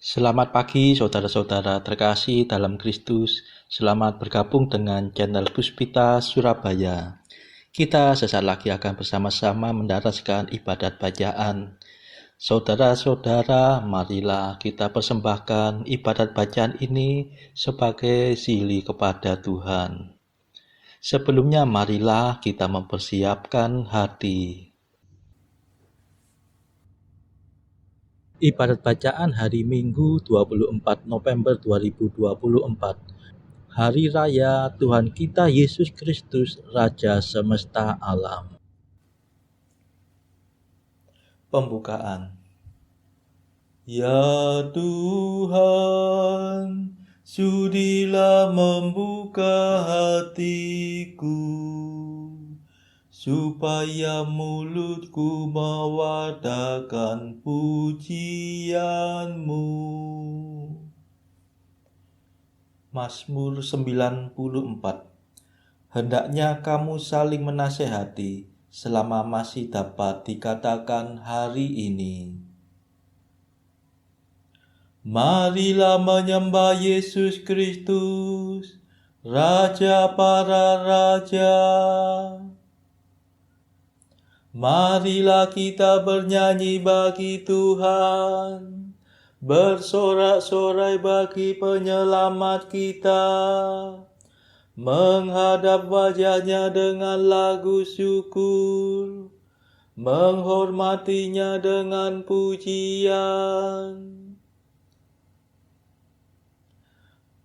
Selamat pagi saudara-saudara terkasih dalam Kristus. Selamat bergabung dengan channel Puspita Surabaya. Kita sesaat lagi akan bersama-sama mendaraskan ibadat bacaan. Saudara-saudara, marilah kita persembahkan ibadat bacaan ini sebagai sili kepada Tuhan. Sebelumnya marilah kita mempersiapkan hati. Ibadat bacaan hari Minggu 24 November 2024. Hari Raya Tuhan kita Yesus Kristus, Raja Semesta Alam. Pembukaan. Ya Tuhan, sudilah membuka hatiku, supaya mulutku mewartakan pujian-Mu. Mazmur 94. Hendaknya kamu saling menasehati selama masih dapat dikatakan hari ini. Marilah menyembah Yesus Kristus, Raja para raja. Marilah kita bernyanyi bagi Tuhan, bersorak-sorai bagi penyelamat kita, menghadap wajahnya dengan lagu syukur, menghormatinya dengan pujian.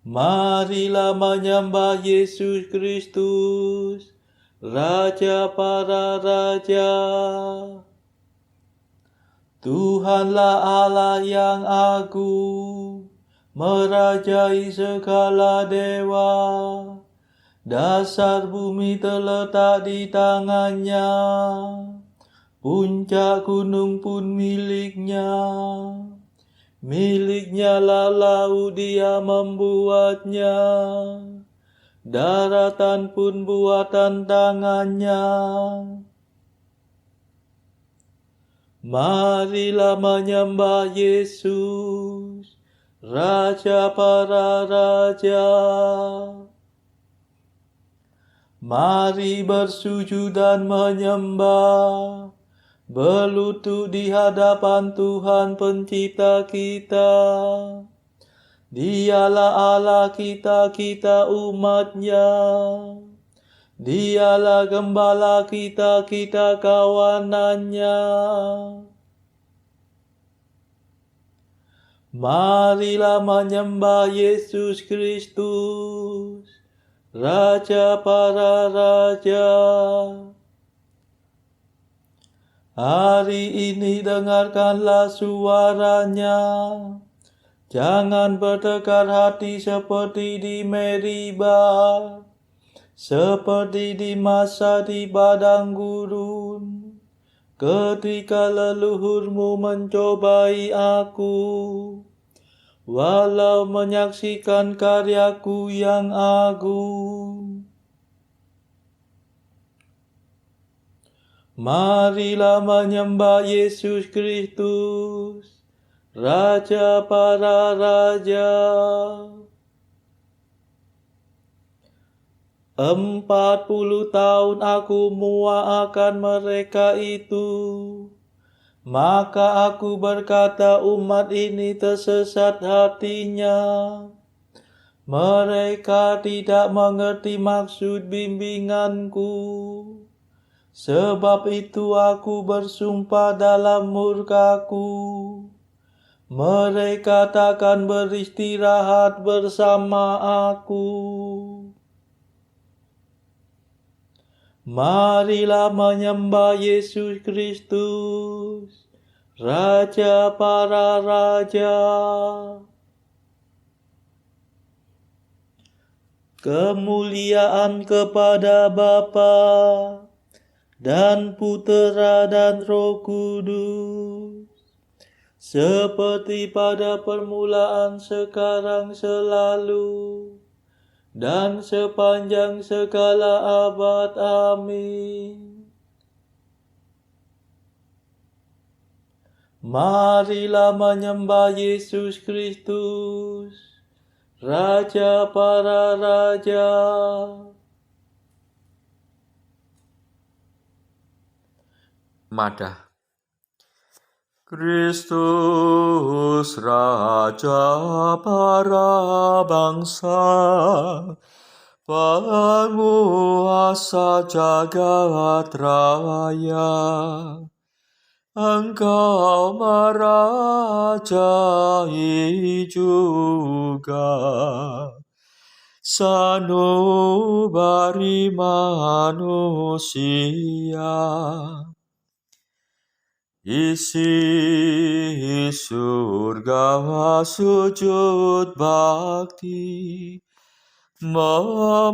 Marilah menyembah Yesus Kristus, Raja para raja. Tuhanlah Allah yang agung, merajai segala dewa. Dasar bumi terletak di tangannya, puncak gunung pun miliknya. Miliknya lah laut, dia membuatnya, daratan pun buatan tangannya. Marilah menyembah Yesus, Raja para raja. Mari bersujud dan menyembah, berlutut di hadapan Tuhan pencipta kita. Dialah Allah kita, kita umatnya. Dialah gembala kita, kita kawanannya. Marilah menyembah Yesus Kristus, Raja para raja. Hari ini dengarkanlah suaranya. Jangan bertekar hati seperti di Meriba, seperti di masa di padang gurun, ketika leluhurmu mencobai aku, walau menyaksikan karyaku yang agung. Marilah menyembah Yesus Kristus, Raja para raja. 40 tahun aku muak akan mereka itu. Maka aku berkata, umat ini tersesat hatinya. Mereka tidak mengerti maksud bimbinganku. Sebab itu aku bersumpah dalam murkaku, mereka takkan beristirahat bersama aku. Marilah menyembah Yesus Kristus, Raja para raja. Kemuliaan kepada Bapa dan Putera dan Roh Kudus, seperti pada permulaan, sekarang, selalu, dan sepanjang segala abad. Amin. Marilah menyembah Yesus Kristus, Raja para raja. Madah. Kristus Raja para bangsa, penguasa jagat raya, Engkau merajai juga, sanubari manusia. Isi surga sujud bakti, memujimu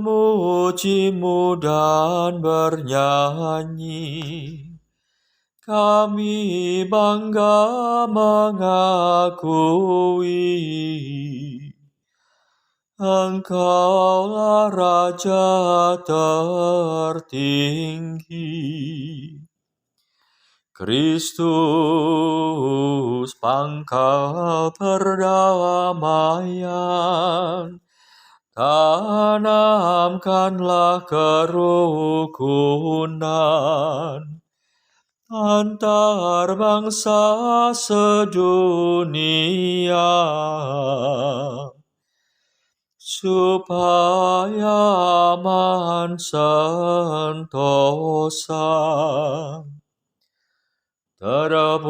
dan bernyanyi. Kami bangga mengakui Engkaulah Raja tertinggi. Kristus pangkal perdamaian, tanamkanlah kerukunan antar bangsa sedunia, supaya aman sentosa. Terpujilah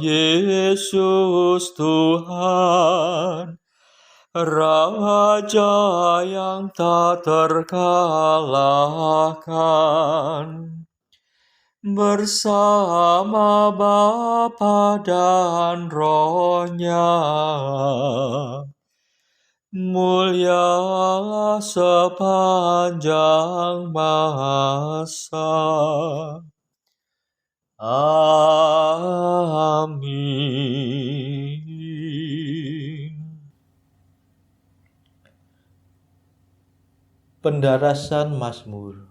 Yesus Tuhan, Raja yang tak terkalahkan, bersama Bapa dan Roh-Nya. Mulialah sepanjang masa. Amin. Pendarasan Mazmur.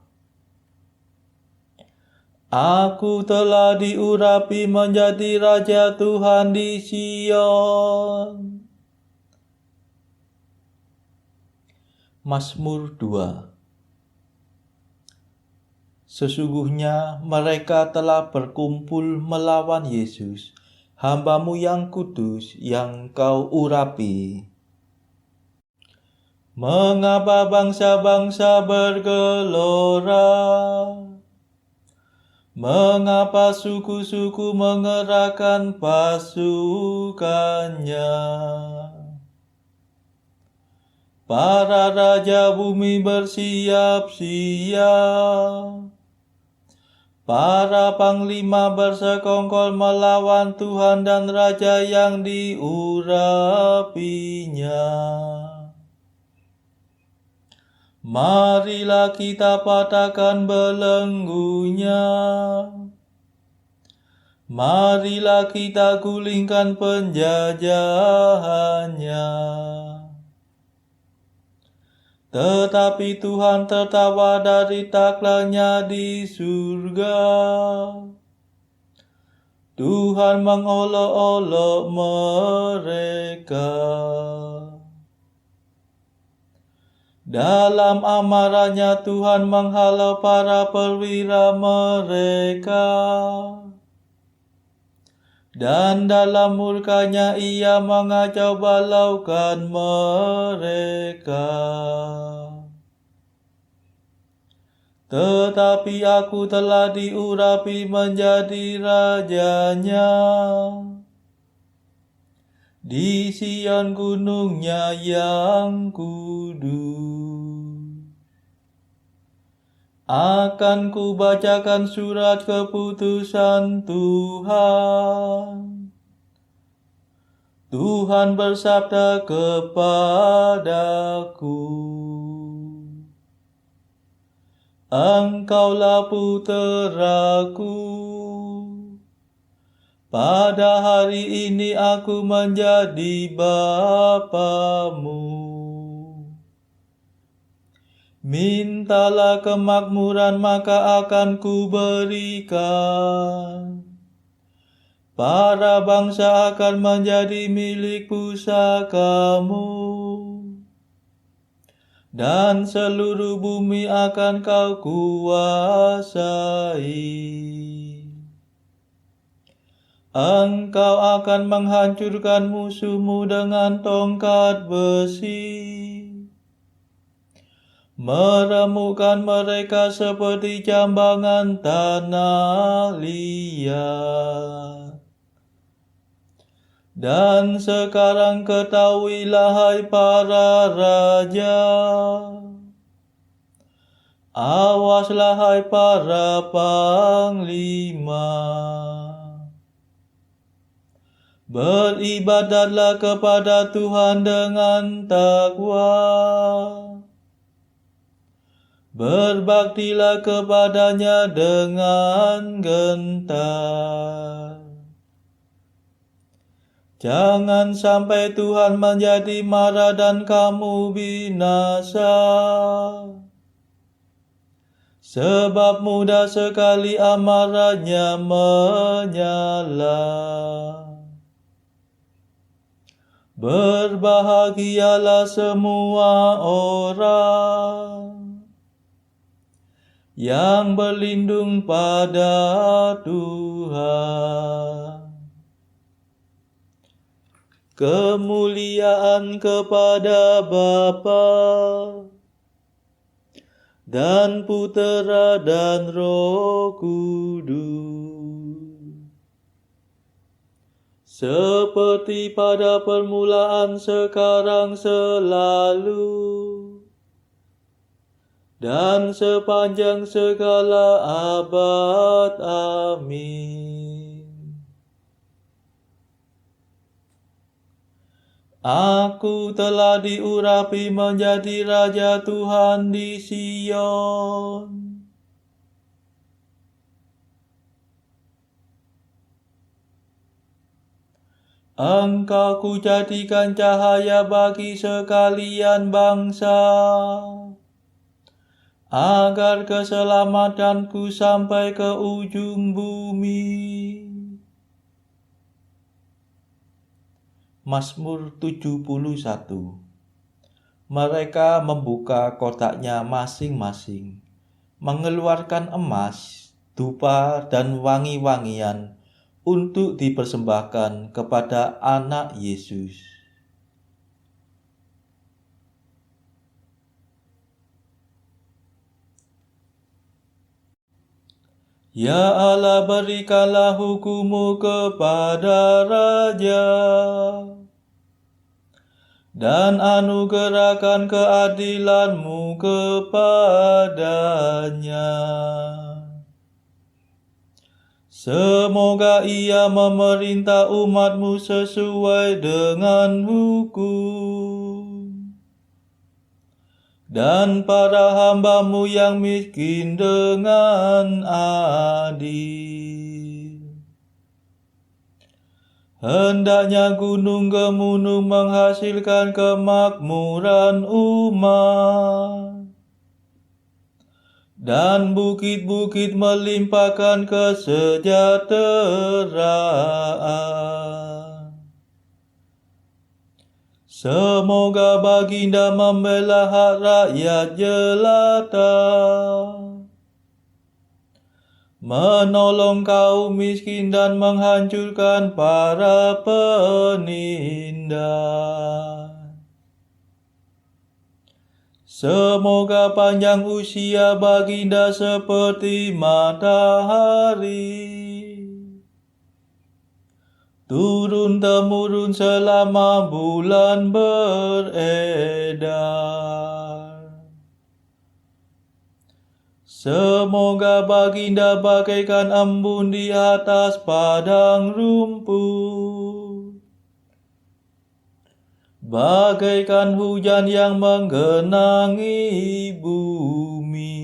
Aku telah diurapi menjadi Raja Tuhan di Sion. Mazmur 2. Sesungguhnya mereka telah berkumpul melawan Yesus, hamba-Mu yang kudus, yang Kau urapi. Mengapa bangsa-bangsa bergelora? Mengapa suku-suku mengerahkan pasukannya? Para raja bumi bersiap-siap, para panglima bersekongkol melawan Tuhan dan Raja yang diurapinya. Marilah kita patahkan belenggunya, marilah kita gulingkan penjajahannya. Tetapi Tuhan tertawa dari taklanya di surga. Tuhan mengolok-olok mereka. Dalam amarahnya Tuhan menghalau para perwira mereka, dan dalam murkanya Ia mengacau balaukan mereka. Tetapi aku telah diurapi menjadi rajanya di Sion gunungnya yang kudus. Akan kubacakan surat keputusan Tuhan. Tuhan bersabda kepadaku, Engkaulah puteraku. Pada hari ini aku menjadi Bapamu. Mintalah kemakmuran, maka akan kuberikan. Para bangsa akan menjadi milik pusakamu, dan seluruh bumi akan kau kuasai. Engkau akan menghancurkan musuhmu dengan tongkat besi, meremukkan mereka seperti jambangan tanah liat. Dan sekarang ketahuilah, hai para raja, awaslah hai para panglima, beribadatlah kepada Tuhan dengan takwa, berbaktilah kepadanya dengan gentar. Jangan sampai Tuhan menjadi marah dan kamu binasa, sebab mudah sekali amarahnya menyala. Berbahagialah semua orang yang berlindung pada Tuhan. Kemuliaan kepada Bapa dan Putera dan Roh Kudus, seperti pada permulaan, sekarang, selalu, dan sepanjang segala abad. Amin. Aku telah diurapi menjadi Raja Tuhan di Sion. Engkau kujadikan cahaya bagi sekalian bangsa, agar keselamatanku sampai ke ujung bumi. Mazmur 71. Mereka membuka kotaknya masing-masing, mengeluarkan emas, dupa, dan wangi-wangian untuk dipersembahkan kepada anak Yesus. Ya Allah, berikanlah hukum-Mu kepada raja, dan anugerahkan keadilan-Mu kepadanya. Semoga ia memerintah umat-Mu sesuai dengan hukum, dan para hamba-Mu yang miskin dengan adil. Hendaknya gunung-gemunung menghasilkan kemakmuran umat, dan bukit-bukit melimpahkan kesejahteraan. Semoga Baginda membela hak rakyat jelata, menolong kaum miskin dan menghancurkan para penindas. Semoga panjang usia Baginda seperti matahari, turun-temurun selama bulan beredar. Semoga Baginda bagaikan embun di atas padang rumput, bagaikan hujan yang menggenangi bumi.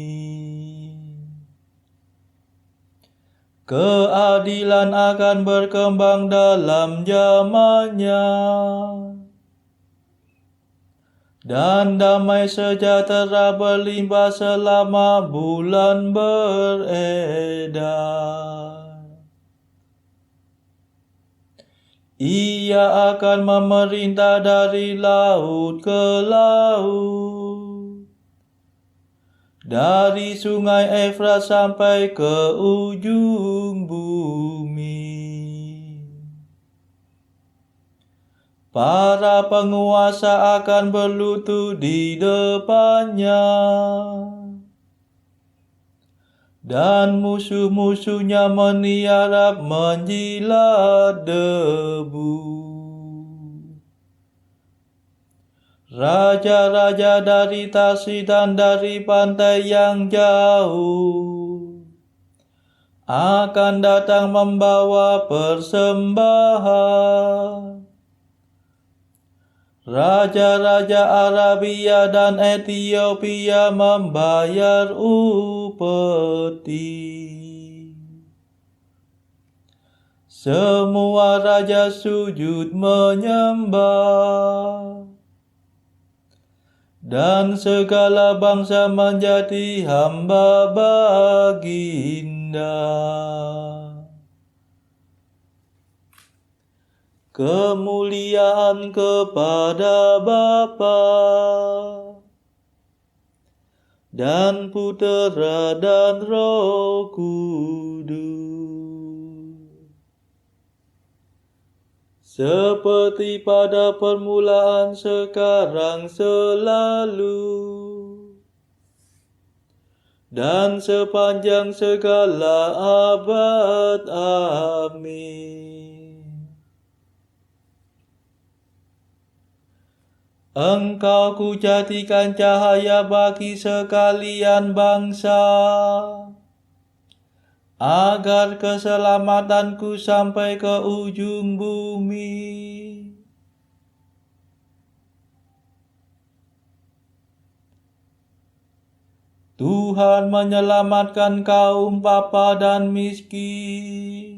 Keadilan akan berkembang dalam zamannya, dan damai sejahtera berlimpah selama bulan beredar. Ia akan memerintah dari laut ke laut, dari sungai Efrat sampai ke ujung bumi. Para penguasa akan berlutut di depannya, dan musuh-musuhnya meniarap menjilat debu. Raja-raja dari Tarsis dan dari pantai yang jauh akan datang membawa persembahan. Raja-raja Arabia dan Ethiopia membayar upeti. Semua raja sujud menyembah, dan segala bangsa menjadi hamba baginda. Kemuliaan kepada Bapa dan Putera dan Roh Kudus, seperti pada permulaan, sekarang, selalu, dan sepanjang segala abad. Amin. Engkau kujadikan cahaya bagi sekalian bangsa, agar keselamatanku sampai ke ujung bumi. Tuhan menyelamatkan kaum papa dan miskin.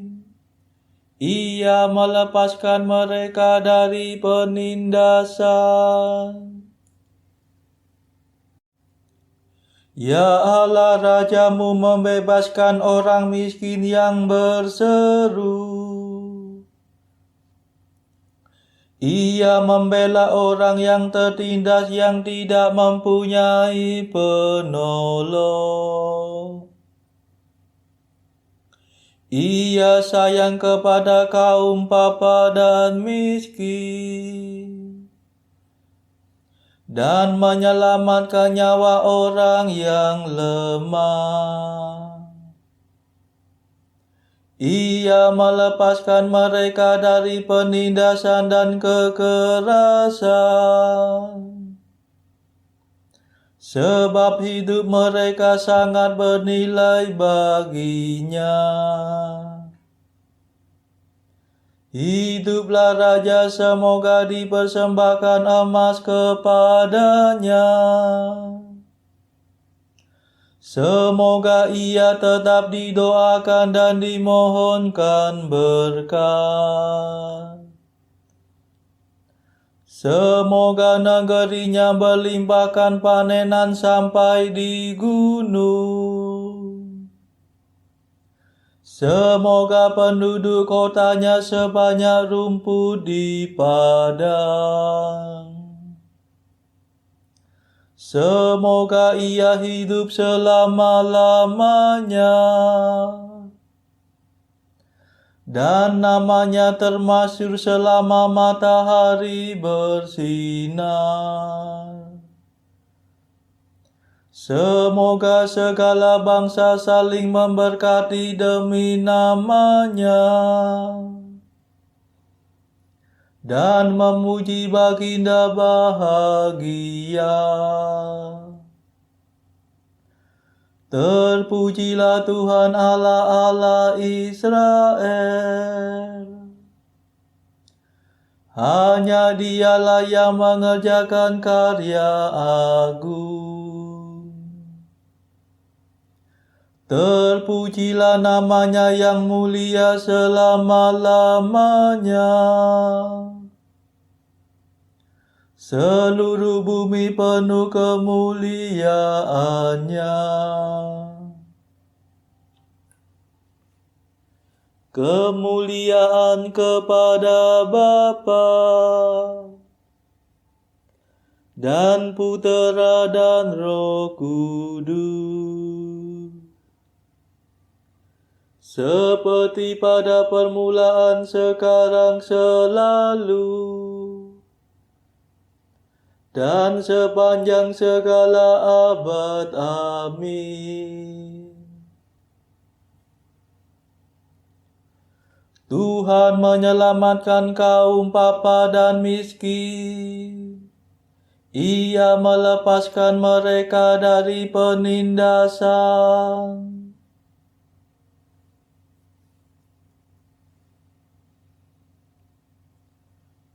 Ia melepaskan mereka dari penindasan. Ya Allah, Rajamu membebaskan orang miskin yang berseru. Ia membela orang yang tertindas, yang tidak mempunyai penolong. Ia sayang kepada kaum papa dan miskin, dan menyelamatkan nyawa orang yang lemah. Ia melepaskan mereka dari penindasan dan kekerasan, sebab hidup mereka sangat bernilai baginya. Hiduplah Raja, semoga dipersembahkan emas kepadanya. Semoga ia tetap didoakan dan dimohonkan berkat. Semoga negerinya berlimpahkan panenan sampai di gunung. Semoga penduduk kotanya sebanyak rumput di padang. Semoga ia hidup selama-lamanya, dan namanya termasyhur selama matahari bersinar. Semoga segala bangsa saling memberkati demi namanya, dan memuji baginda bahagia. Terpujilah Tuhan Allah Israel. Hanya Dialah yang mengerjakan karya agung. Terpujilah namanya yang mulia selama-lamanya. seluruh bumi penuh kemuliaannya. Kemuliaan kepada Bapa dan Putera dan Roh Kudus, seperti pada permulaan, sekarang, selalu, dan sepanjang segala abad. Amin. Tuhan menyelamatkan kaum papa dan miskin. Ia melepaskan mereka dari penindasan.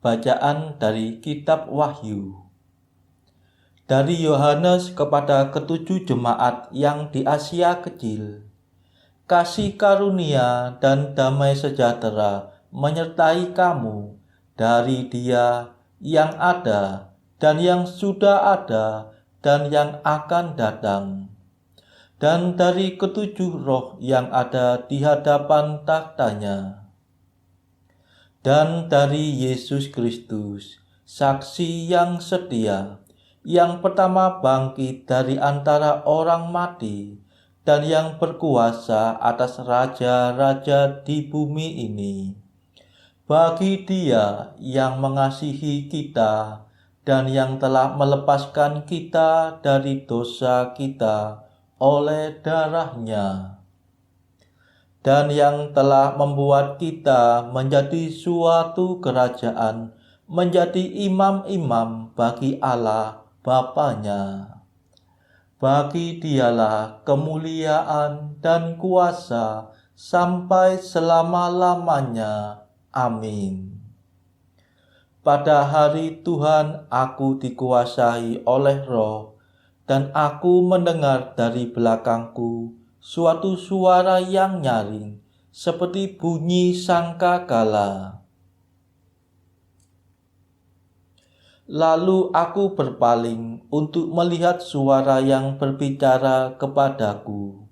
Bacaan dari Kitab Wahyu. Dari Yohanes kepada ketujuh jemaat yang di Asia Kecil. Kasih karunia dan damai sejahtera menyertai kamu dari Dia yang ada dan yang sudah ada dan yang akan datang, dan dari ketujuh roh yang ada di hadapan takhta-Nya, dan dari Yesus Kristus, saksi yang setia, yang pertama bangkit dari antara orang mati, dan yang berkuasa atas raja-raja di bumi ini. Bagi Dia yang mengasihi kita dan yang telah melepaskan kita dari dosa kita oleh darah-Nya, dan yang telah membuat kita menjadi suatu kerajaan, menjadi imam-imam bagi Allah Bapa-Nya. Bagi Dialah kemuliaan dan kuasa sampai selama-lamanya. Amin. Pada hari Tuhan aku dikuasai oleh Roh, dan aku mendengar dari belakangku suatu suara yang nyaring, seperti bunyi sangkakala. Lalu aku berpaling untuk melihat suara yang berbicara kepadaku.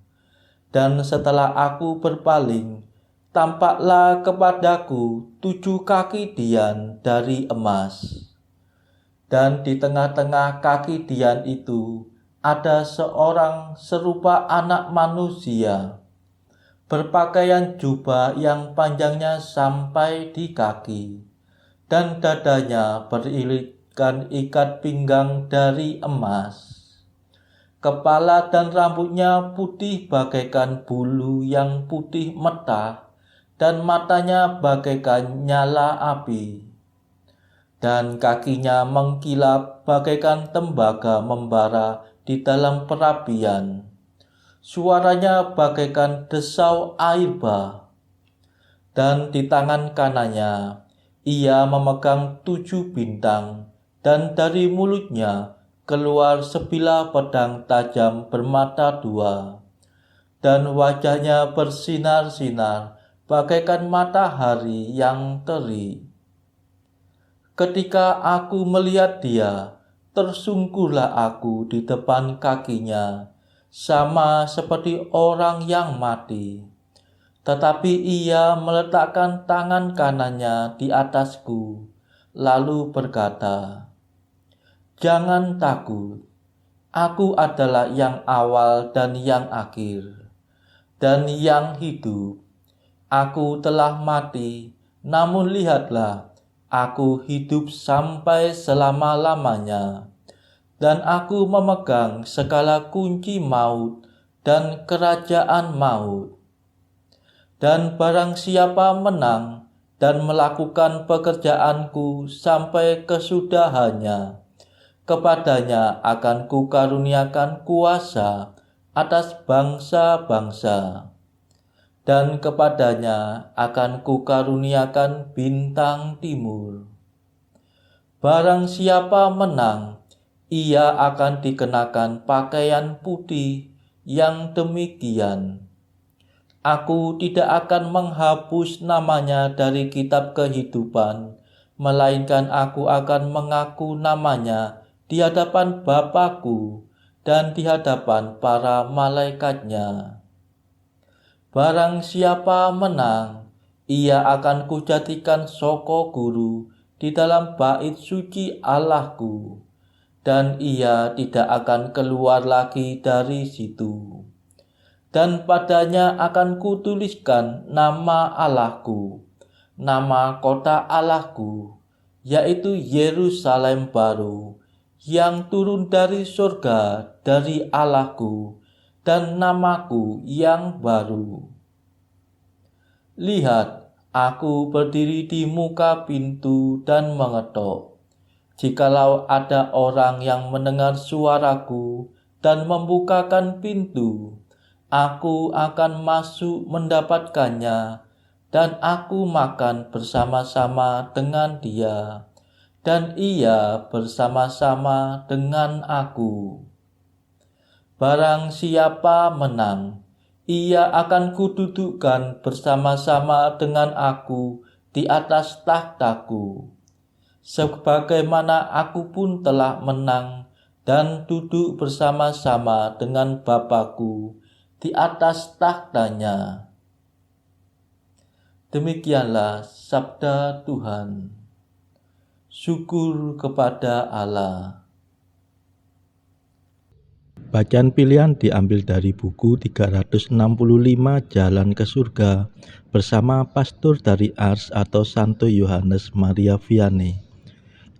Dan setelah aku berpaling, tampaklah kepadaku 7 kaki dian dari emas. Dan di tengah-tengah kaki dian itu ada seorang serupa anak manusia, berpakaian jubah yang panjangnya sampai di kaki, dan dadanya berilikan ikat pinggang dari emas. Kepala dan rambutnya putih bagaikan bulu yang putih metah, dan matanya bagaikan nyala api. Dan kakinya mengkilap bagaikan tembaga membara di dalam perapian. Suaranya bagaikan desau air bah. Dan di tangan kanannya ia memegang 7 bintang, dan dari mulutnya keluar sebilah pedang tajam bermata 2, dan wajahnya bersinar-sinar bagaikan matahari yang terik. Ketika aku melihat Dia, tersungkurlah aku di depan kakinya, sama seperti orang yang mati. Tetapi Ia meletakkan tangan kanannya di atasku, lalu berkata, "Jangan takut, aku adalah yang awal dan yang akhir, dan yang hidup. Aku telah mati, namun lihatlah, aku hidup sampai selama-lamanya, dan aku memegang segala kunci maut dan kerajaan maut. Dan barang siapa menang dan melakukan pekerjaanku sampai kesudahannya, kepadanya akan kukaruniakan kuasa atas bangsa-bangsa, dan kepadanya akan kukaruniakan bintang timur. Barang siapa menang, ia akan dikenakan pakaian putih yang demikian. Aku tidak akan menghapus namanya dari kitab kehidupan melainkan aku akan mengaku namanya di hadapan Bapa-Ku dan di hadapan para malaikatnya. Barang siapa menang, ia akan kujadikan soko guru di dalam bait suci Allahku, dan ia tidak akan keluar lagi dari situ. Dan padanya akan kutuliskan nama Allahku, nama kota Allahku, yaitu Yerusalem baru, yang turun dari surga dari Allahku, dan namaku yang baru. Lihat, aku berdiri di muka pintu dan mengetok. Jikalau ada orang yang mendengar suaraku dan membukakan pintu, aku akan masuk mendapatkannya, dan aku makan bersama-sama dengan dia, dan ia bersama-sama dengan aku. Barang siapa menang, ia akan kududukkan bersama-sama dengan aku di atas takhtaku, sebagaimana aku pun telah menang dan duduk bersama-sama dengan Bapa-Ku di atas takhtanya. Demikianlah sabda Tuhan. Syukur kepada Allah. Bacaan pilihan diambil dari buku 365 Jalan ke Surga bersama pastor dari Ars atau Santo Yohanes Maria Vianney.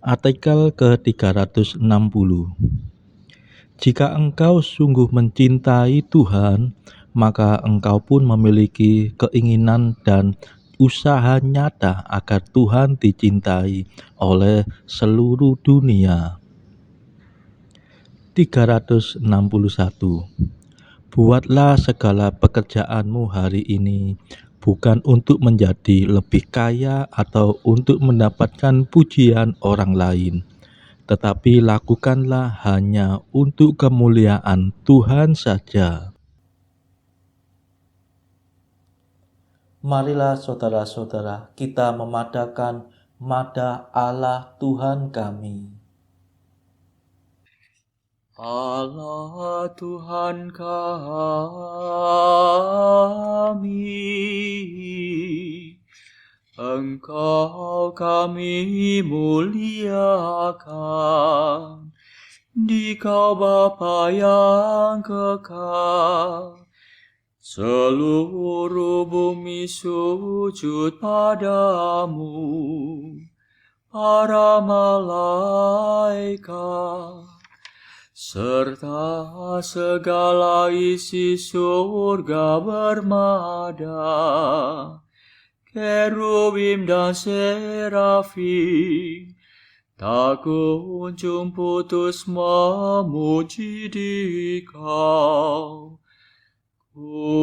Artikel ke-360. Jika engkau sungguh mencintai Tuhan, maka engkau pun memiliki keinginan dan usaha nyata agar Tuhan dicintai oleh seluruh dunia. 361. Buatlah segala pekerjaanmu hari ini bukan untuk menjadi lebih kaya atau untuk mendapatkan pujian orang lain, tetapi lakukanlah hanya untuk kemuliaan Tuhan saja. Marilah saudara-saudara, kita memadakan madah Allah Tuhan kami. Allah Tuhan kami, Engkau kami muliakan, Dikau Bapa yang kekal, seluruh bumi sujud padamu, para malaikat, serta segala isi surga bermada, kerubim dan serafim, tak kunjung putus memuji Dikau. Kudus,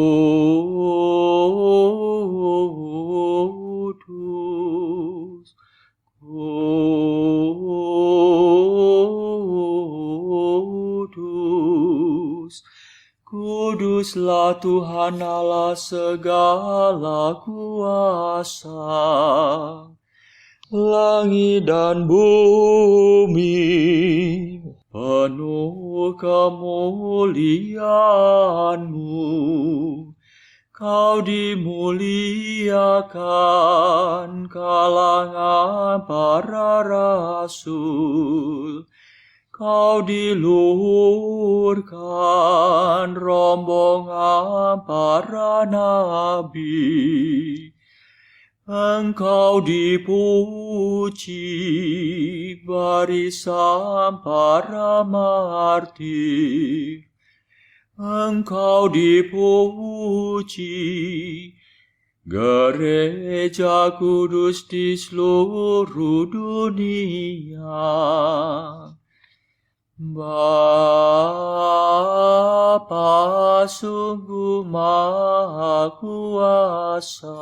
Kudus, Kuduslah Tuhan Allah segala kuasa. Langit dan bumi penuh kemuliaan-Mu. Kau dimuliakan kalangan para rasul. Kau diluhurkan rombongan para nabi. Engkau dipuji barisan para martir. Engkau dipuji gereja kudus di seluruh dunia. Bapa sungguh Maha Kuasa,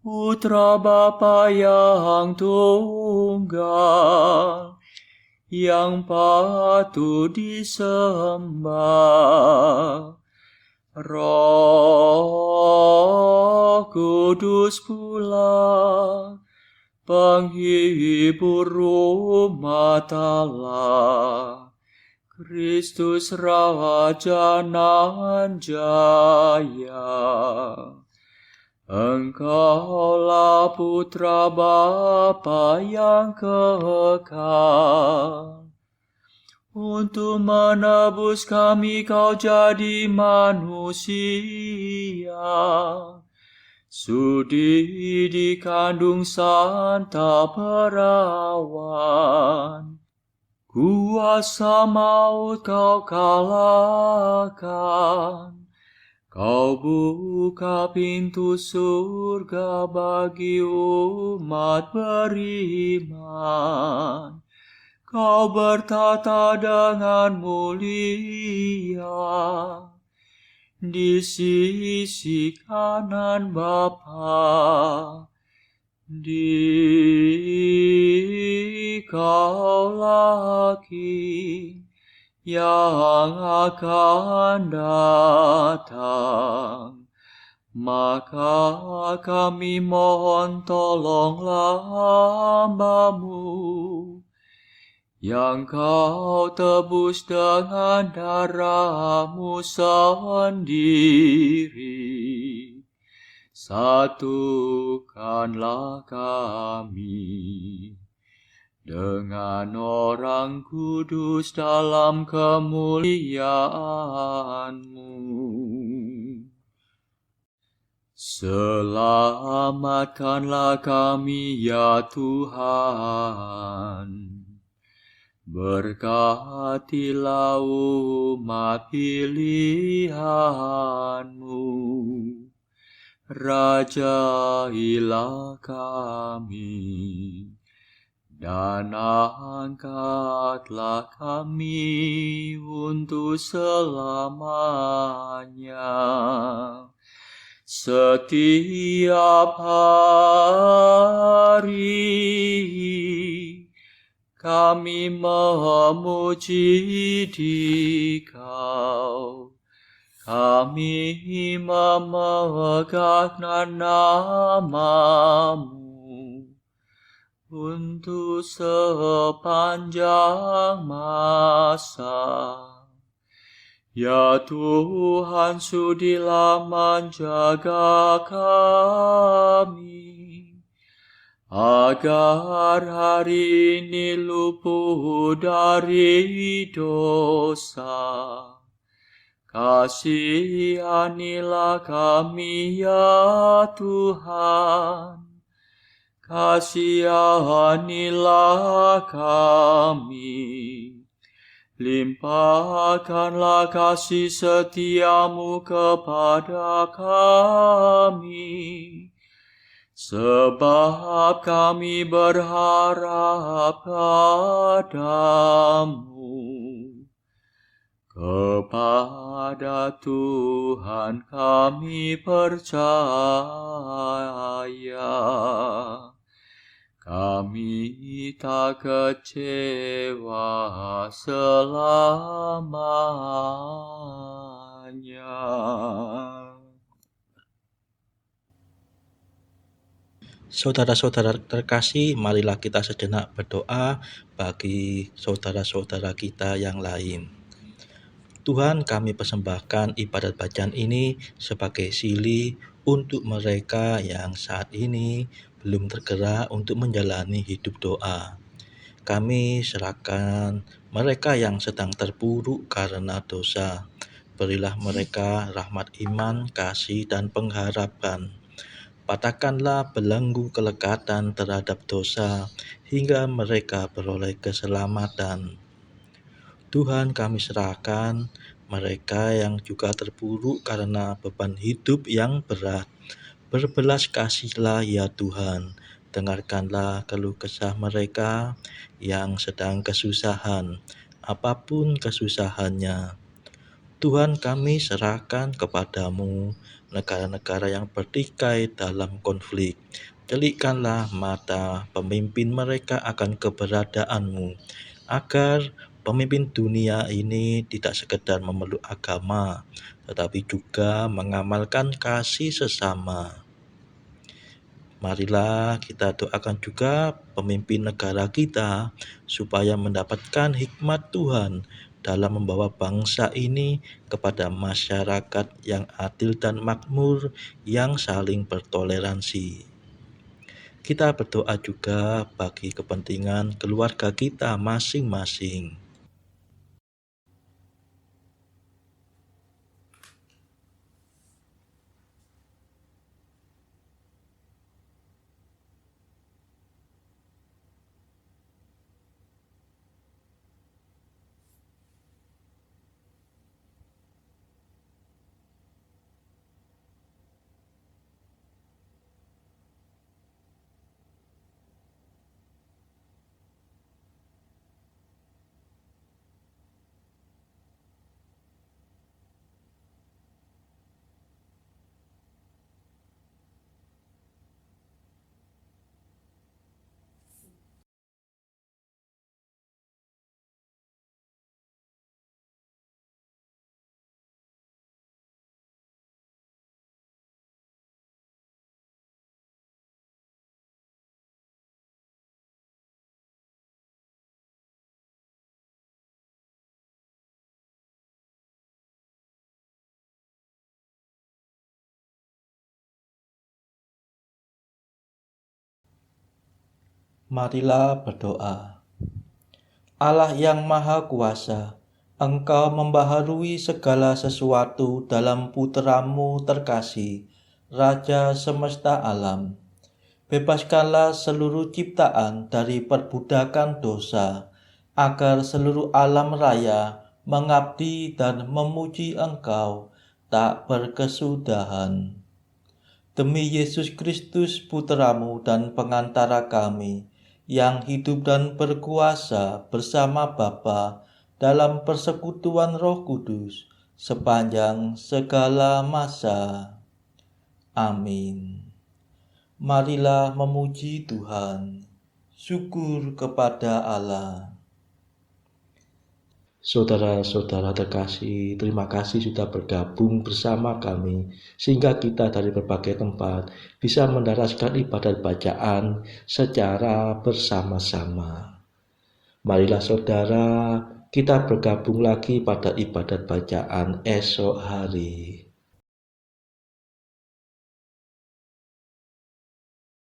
Putra Bapa yang tunggal, yang patut disembah. Roh Kudus pula penghibur umat Allah, Kristus Raja nan jaya. Engkaulah Putra Bapa yang kekal. Untuk menebus kami kau jadi manusia. Sudi dikandung Santa Perawan. Kuasa maut kau kalahkan. Kau buka pintu surga bagi umat beriman. Kau bertata dengan mulia di sisi kanan Bapa. Dikaulah yang akan datang. Maka kami mohon tolonglah hamba-Mu yang kau tebus dengan darah-Mu sendiri. Satukanlah kami dengan orang kudus dalam kemuliaan-Mu. Selamatkanlah kami ya Tuhan. Berkatilah umat pilihan-Mu. Rajailah kami. Dan angkatlah kami untuk selamanya. Setiap hari kami memuji Dikau. Kami memegang nama-Mu untuk sepanjang masa. Ya Tuhan, sudilah menjaga kami, agar hari ini luput dari dosa. Kasihanilah kami ya Tuhan. Kasihanilah kami, limpahkanlah kasih setia-Mu kepada kami, sebab kami berharap padamu. Kepada Tuhan kami percaya. Kami tak kecewa selamanya. Saudara-saudara terkasih, marilah kita sejenak berdoa bagi saudara-saudara kita yang lain. Tuhan, kami persembahkan ibadat bacaan ini sebagai sili untuk mereka yang saat ini belum tergerak untuk menjalani hidup doa. Kami serahkan mereka yang sedang terpuruk karena dosa. Berilah mereka rahmat iman, kasih, dan pengharapan. Patahkanlah belenggu kelekatan terhadap dosa hingga mereka beroleh keselamatan. Tuhan, kami serahkan mereka yang juga terpuruk karena beban hidup yang berat. Berbelas kasihlah ya Tuhan, dengarkanlah keluh kesah mereka yang sedang kesusahan, apapun kesusahannya. Tuhan, kami serahkan kepadamu negara-negara yang bertikai dalam konflik. Celikkanlah mata pemimpin mereka akan keberadaan-Mu, agar pemimpin dunia ini tidak sekedar memeluk agama, tetapi juga mengamalkan kasih sesama. Marilah kita doakan juga pemimpin negara kita supaya mendapatkan hikmat Tuhan dalam membawa bangsa ini kepada masyarakat yang adil dan makmur, yang saling bertoleransi. Kita berdoa juga bagi kepentingan keluarga kita masing-masing. Marilah berdoa. Allah yang Maha Kuasa, Engkau membaharui segala sesuatu dalam Putra-Mu terkasih, Raja semesta alam. Bebaskanlah seluruh ciptaan dari perbudakan dosa, agar seluruh alam raya mengabdi dan memuji Engkau tak berkesudahan. Demi Yesus Kristus Putra-Mu dan pengantara kami, yang hidup dan berkuasa bersama Bapa dalam persekutuan Roh Kudus sepanjang segala masa. Amin. Marilah memuji Tuhan. Syukur kepada Allah. Saudara-saudara terkasih, terima kasih sudah bergabung bersama kami, sehingga kita dari berbagai tempat bisa mendaraskan ibadat bacaan secara bersama-sama. Marilah saudara, kita bergabung lagi pada ibadat bacaan esok hari.